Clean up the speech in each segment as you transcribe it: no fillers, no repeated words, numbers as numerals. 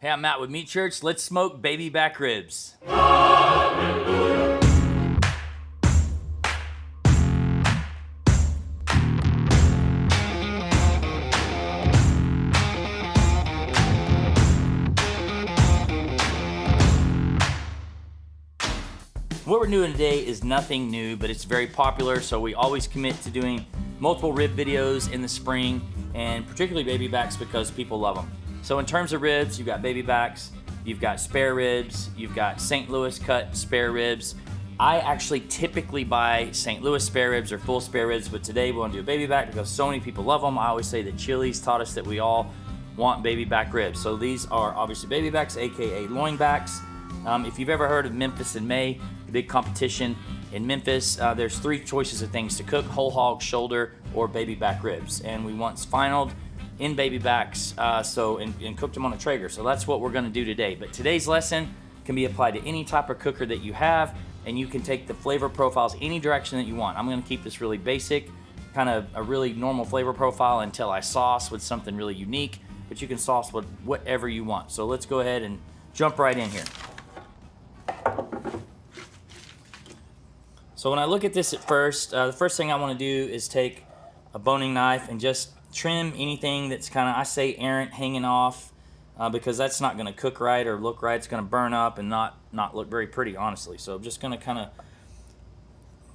Hey, I'm Matt with Meat Church. Let's smoke baby back ribs. What we're doing today is nothing new, but it's very popular, so we always commit to doing multiple rib videos in the spring, and particularly baby backs because people love them. So in terms of ribs, you've got baby backs, you've got spare ribs, you've got St. Louis cut spare ribs. I actually typically buy St. Louis spare ribs or full spare ribs, but today we want to do a baby back because so many people love them. I always say that Chili's taught us that we all want baby back ribs. So these are obviously baby backs, aka loin backs. If you've ever heard of Memphis in May, the big competition in Memphis, there's three choices of things to cook: whole hog, shoulder, or baby back ribs. And we once finaled in baby backs and cooked them on a Traeger. So that's what we're going to do today. But today's lesson can be applied to any type of cooker that you have, and you can take the flavor profiles any direction that you want. I'm going to keep this really basic, kind of a really normal flavor profile until I sauce with something really unique, but you can sauce with whatever you want. So let's go ahead and jump right in here. So when I look at this at first, the first thing I want to do is take a boning knife and just trim anything that's kind of, I say, errant, hanging off, because that's not going to cook right or look right. It's going to burn up and not look very pretty, honestly. So I'm just going to kind of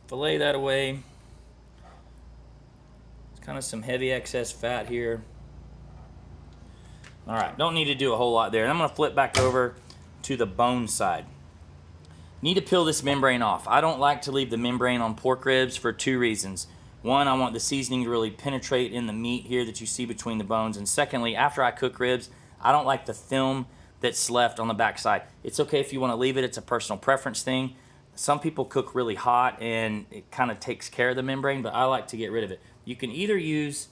fillet that away. It's kind of some heavy excess fat here. All right, don't need to do a whole lot there. And I'm going to flip back over to the bone side. Need to peel this membrane off. I don't like to leave the membrane on pork ribs for two reasons. One, I want the seasoning to really penetrate in the meat here that you see between the bones. And secondly, after I cook ribs, I don't like the film that's left on the backside. It's okay if you want to leave it. It's a personal preference thing. Some people cook really hot and it kind of takes care of the membrane, but I like to get rid of it. You can either use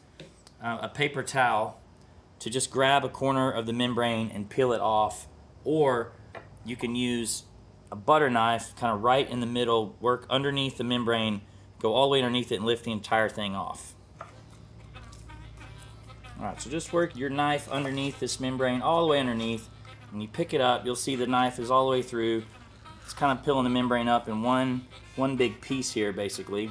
a paper towel to just grab a corner of the membrane and peel it off, or you can use a butter knife kind of right in the middle, work underneath the membrane, go all the way underneath it and lift the entire thing off. All right, so just work your knife underneath this membrane, all the way underneath. When you pick it up, you'll see the knife is all the way through. It's kind of peeling the membrane up in one big piece here, basically.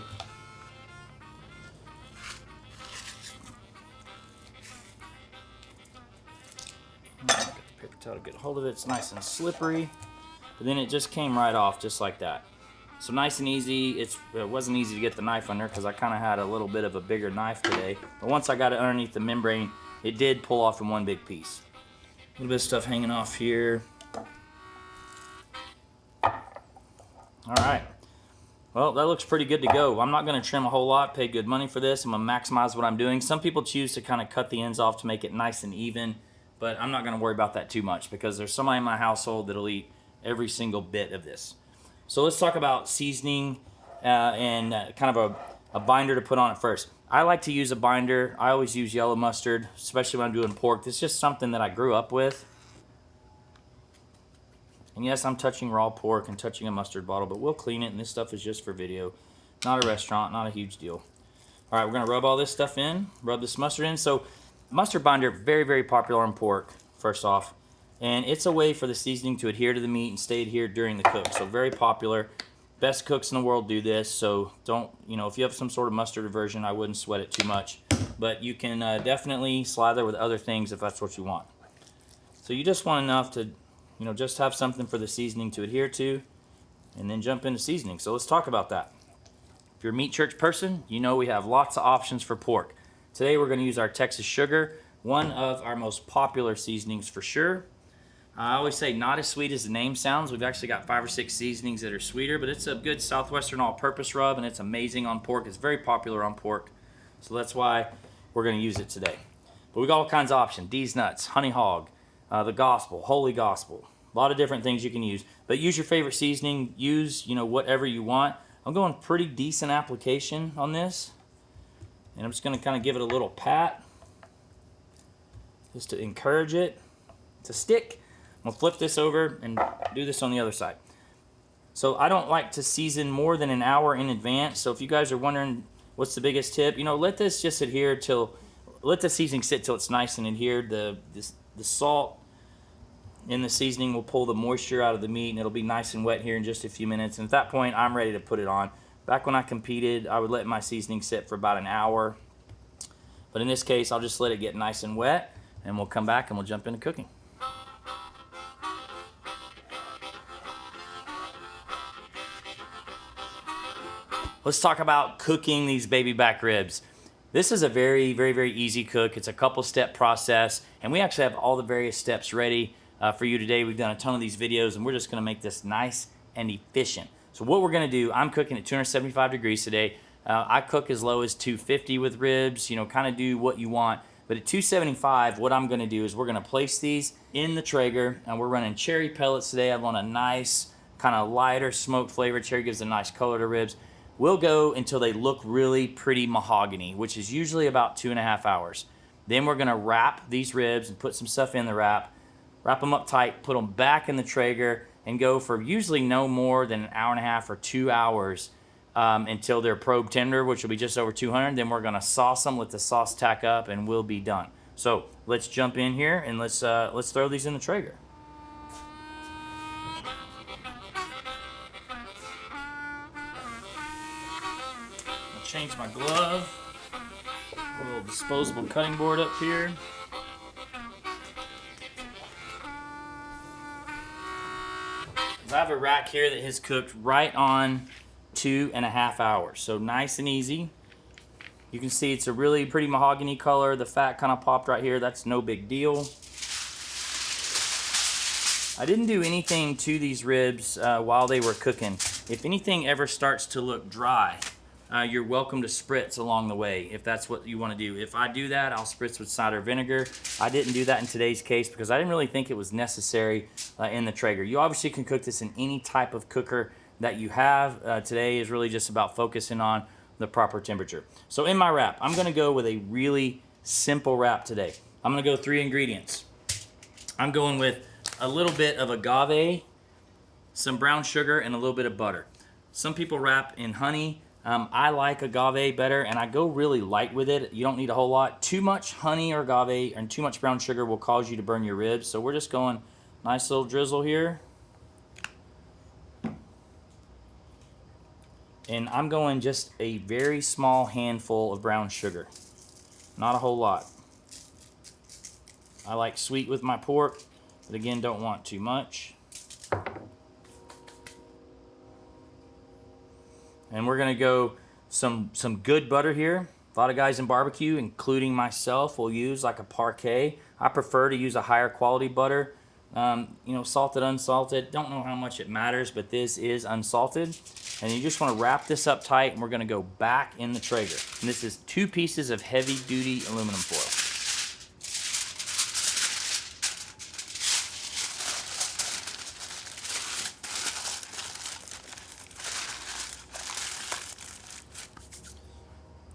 Get the paper towel to get a hold of it. It's nice and slippery. But then it just came right off just like that. So nice and easy. It wasn't easy to get the knife under because I kind of had a little bit of a bigger knife today. But once I got it underneath the membrane, it did pull off in one big piece. A little bit of stuff hanging off here. All right. Well, that looks pretty good to go. I'm not going to trim a whole lot, pay good money for this. I'm going to maximize what I'm doing. Some people choose to kind of cut the ends off to make it nice and even, but I'm not going to worry about that too much because there's somebody in my household that'll eat every single bit of this. So let's talk about seasoning and kind of a binder to put on it first. I like to use a binder. I always use yellow mustard, especially when I'm doing pork. This is just something that I grew up with. And yes, I'm touching raw pork and touching a mustard bottle, but we'll clean it, and this stuff is just for video. Not a restaurant, not a huge deal. All right, we're going to rub all this stuff in, rub this mustard in. So mustard binder, very, very popular on pork, first off. And it's a way for the seasoning to adhere to the meat and stay adhered during the cook. So very popular. Best cooks in the world do this. So don't, if you have some sort of mustard aversion, I wouldn't sweat it too much. But you can definitely slather with other things if that's what you want. So you just want enough to, just have something for the seasoning to adhere to, and then jump into seasoning. So let's talk about that. If you're a Meat Church person, we have lots of options for pork. Today we're going to use our Texas sugar, one of our most popular seasonings for sure. I always say not as sweet as the name sounds. We've actually got 5 or 6 seasonings that are sweeter, but it's a good Southwestern all-purpose rub, and it's amazing on pork. It's very popular on pork, so that's why we're going to use it today. But we've got all kinds of options. D's Nuts, Honey Hog, the Gospel, Holy Gospel. A lot of different things you can use. But use your favorite seasoning. Use, whatever you want. I'm going pretty decent application on this, and I'm just going to kind of give it a little pat just to encourage it to stick. We'll flip this over and do this on the other side. So I don't like to season more than an hour in advance. So if you guys are wondering what's the biggest tip, let this just adhere let the seasoning sit till it's nice and adhered. The salt in the seasoning will pull the moisture out of the meat, and it'll be nice and wet here in just a few minutes. And at that point, I'm ready to put it on. Back when I competed, I would let my seasoning sit for about an hour. But in this case, I'll just let it get nice and wet, and we'll come back and we'll jump into cooking. Let's talk about cooking these baby back ribs. This is a very, very, very easy cook. It's a couple step process, and we actually have all the various steps ready for you today. We've done a ton of these videos, and we're just gonna make this nice and efficient. So what we're gonna do, I'm cooking at 275 degrees today. I cook as low as 250 with ribs, you know, kind of do what you want. But at 275, what I'm gonna do is we're gonna place these in the Traeger, and we're running cherry pellets today. I want a nice, kind of lighter smoked flavor. Cherry gives a nice color to ribs. We'll go until they look really pretty mahogany, which is usually about 2.5 hours. Then we're gonna wrap these ribs and put some stuff in the wrap them up tight, put them back in the Traeger, and go for usually no more than an hour and a half or 2 hours until they're probe tender, which will be just over 200. Then we're gonna sauce them, let the sauce tack up, and we'll be done. So let's jump in here and let's throw these in the Traeger. Change my glove. A little disposable cutting board up here. I have a rack here that has cooked right on 2.5 hours. So nice and easy. You can see it's a really pretty mahogany color. The fat kind of popped right here. That's no big deal. I didn't do anything to these ribs while they were cooking. If anything ever starts to look dry, you're welcome to spritz along the way if that's what you want to do. If I do that, I'll spritz with cider vinegar. I didn't do that in today's case because I didn't really think it was necessary in the Traeger. You obviously can cook this in any type of cooker that you have. Today is really just about focusing on the proper temperature. So in my wrap, I'm going to go with a really simple wrap today. I'm going to go 3 ingredients. I'm going with a little bit of agave, some brown sugar, and a little bit of butter. Some people wrap in honey. I like agave better, and I go really light with it. You don't need a whole lot. Too much honey or agave and too much brown sugar will cause you to burn your ribs. So we're just going nice little drizzle here. And I'm going just a very small handful of brown sugar. Not a whole lot. I like sweet with my pork, but again, don't want too much. And we're gonna go some good butter here. A lot of guys in barbecue, including myself, will use like a parquet. I prefer to use a higher quality butter. You know, salted, unsalted, don't know how much it matters, but this is unsalted. And you just wanna wrap this up tight, and we're gonna go back in the Traeger. And this is 2 pieces of heavy duty aluminum foil.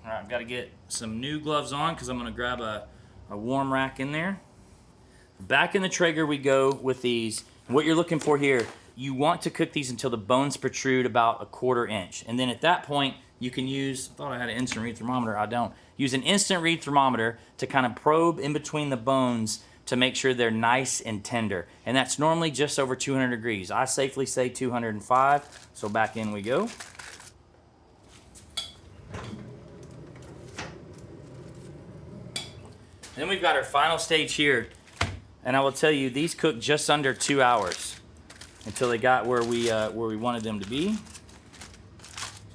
All right, I've got to get some new gloves on because I'm going to grab a warm rack in there. Back in the Traeger we go with these. And what you're looking for here, you want to cook these until the bones protrude about 1/4 inch. And then at that point, you can use, I thought I had an instant read thermometer, I don't. Use an instant read thermometer to kind of probe in between the bones to make sure they're nice and tender. And that's normally just over 200 degrees. I safely say 205, so back in we go. Then we've got our final stage here, and I will tell you, these cooked just under 2 hours until they got where we wanted them to be.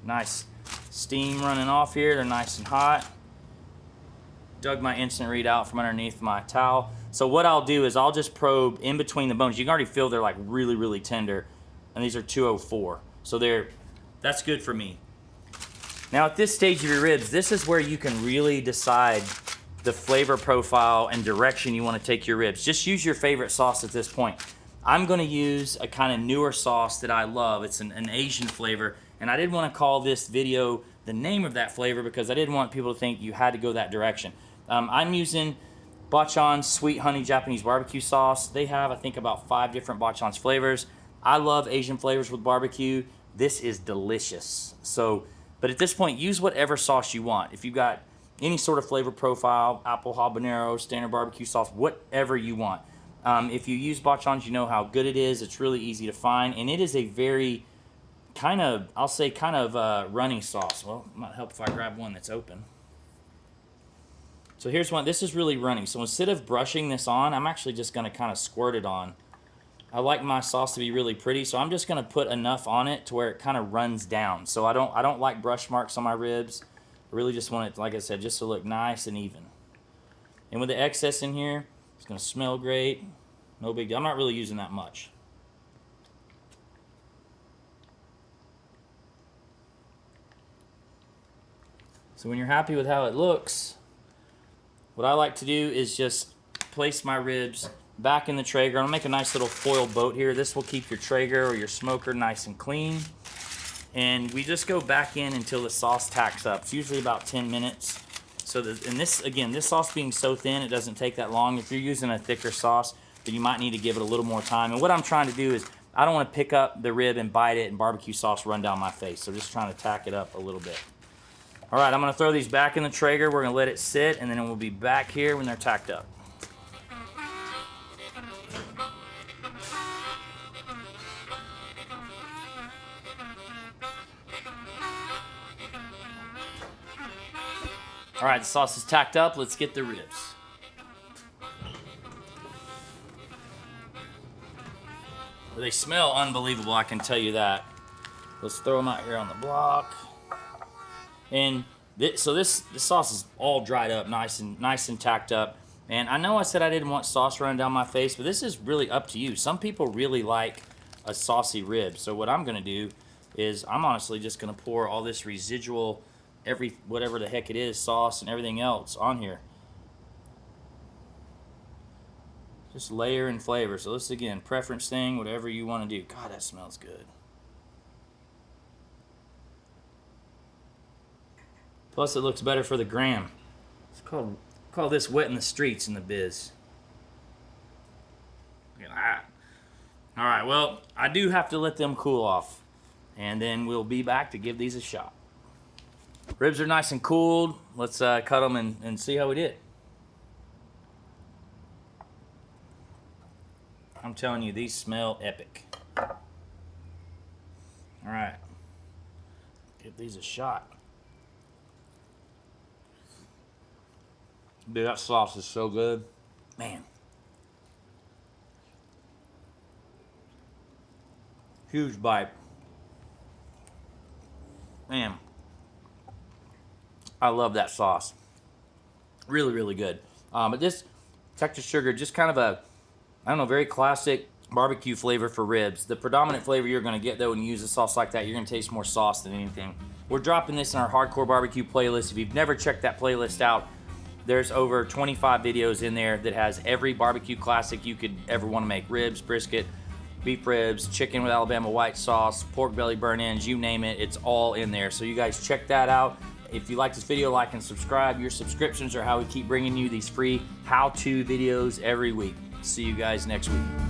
Nice steam running off here. They're nice and hot. Dug my instant read out from underneath my towel. So what I'll do is I'll just probe in between the bones. You can already feel they're like really, really tender, and these are 204. So that's good for me. Now at this stage of your ribs, this is where you can really decide the flavor profile and direction you want to take your ribs. Just use your favorite sauce at this point. I'm going to use a kind of newer sauce that I love. It's an Asian flavor, and I didn't want to call this video the name of that flavor because I didn't want people to think you had to go that direction. I'm using Bachan's Sweet Honey Japanese Barbecue Sauce. They have, I think, about 5 different Bachan's flavors. I love Asian flavors with barbecue. This is delicious. So, but at this point, use whatever sauce you want. If you've got any sort of flavor profile, apple habanero, standard barbecue sauce, whatever you want. If you use botchons, you know how good it is. It's really easy to find, and it is a very kind of, I'll say, kind of runny sauce. Well, it might help if I grab one that's open. So here's one. This is really runny. So instead of brushing this on, I'm actually just going to kind of squirt it on. I like my sauce to be really pretty, so I'm just going to put enough on it to where it kind of runs down. So I don't like brush marks on my ribs. I really just want it, like I said, just to look nice and even. And with the excess in here, it's going to smell great. No big deal. I'm not really using that much. So when you're happy with how it looks, what I like to do is just place my ribs back in the Traeger. I'm gonna make a nice little foil boat here. This will keep your Traeger or your smoker nice and clean. And we just go back in until the sauce tacks up. It's usually about 10 minutes. So, and this, again, this sauce being so thin, it doesn't take that long. If you're using a thicker sauce, then you might need to give it a little more time. And what I'm trying to do is, I don't want to pick up the rib and bite it and barbecue sauce run down my face. So just trying to tack it up a little bit. All right, I'm gonna throw these back in the Traeger. We're gonna let it sit, and then we'll be back here when they're tacked up. All right, the sauce is tacked up. Let's get the ribs. Well, they smell unbelievable, I can tell you that. Let's throw them out here on the block. And this sauce is all dried up, nice and tacked up. And I know I said I didn't want sauce running down my face, but this is really up to you. Some people really like a saucy rib. So what I'm gonna do is I'm honestly just gonna pour all this residual, whatever the heck it is, sauce and everything else on here. Just layer and flavor. So this, again, preference thing, whatever you want to do. God, that smells good. Plus, it looks better for the gram. It's call this wet in the streets in the biz. Look at that. All right, well, I do have to let them cool off, and then we'll be back to give these a shot. Ribs are nice and cooled. Let's cut them and see how we did. I'm telling you, these smell epic. All right, give these a shot. Dude, that sauce is so good. Man. Huge bite. Man. I love that sauce. Really, really good. But this Texas sugar, just kind of a, I don't know, very classic barbecue flavor for ribs. The predominant flavor you're going to get, though, when you use a sauce like that, you're going to taste more sauce than anything. We're dropping this in our Hardcore Barbecue playlist. If you've never checked that playlist out, there's over 25 videos in there that has every barbecue classic you could ever want to make. Ribs, brisket, beef ribs, chicken with Alabama white sauce, pork belly burn-ins, you name it, it's all in there. So you guys check that out. If you like this video, like and subscribe. Your subscriptions are how we keep bringing you these free how-to videos every week. See you guys next week.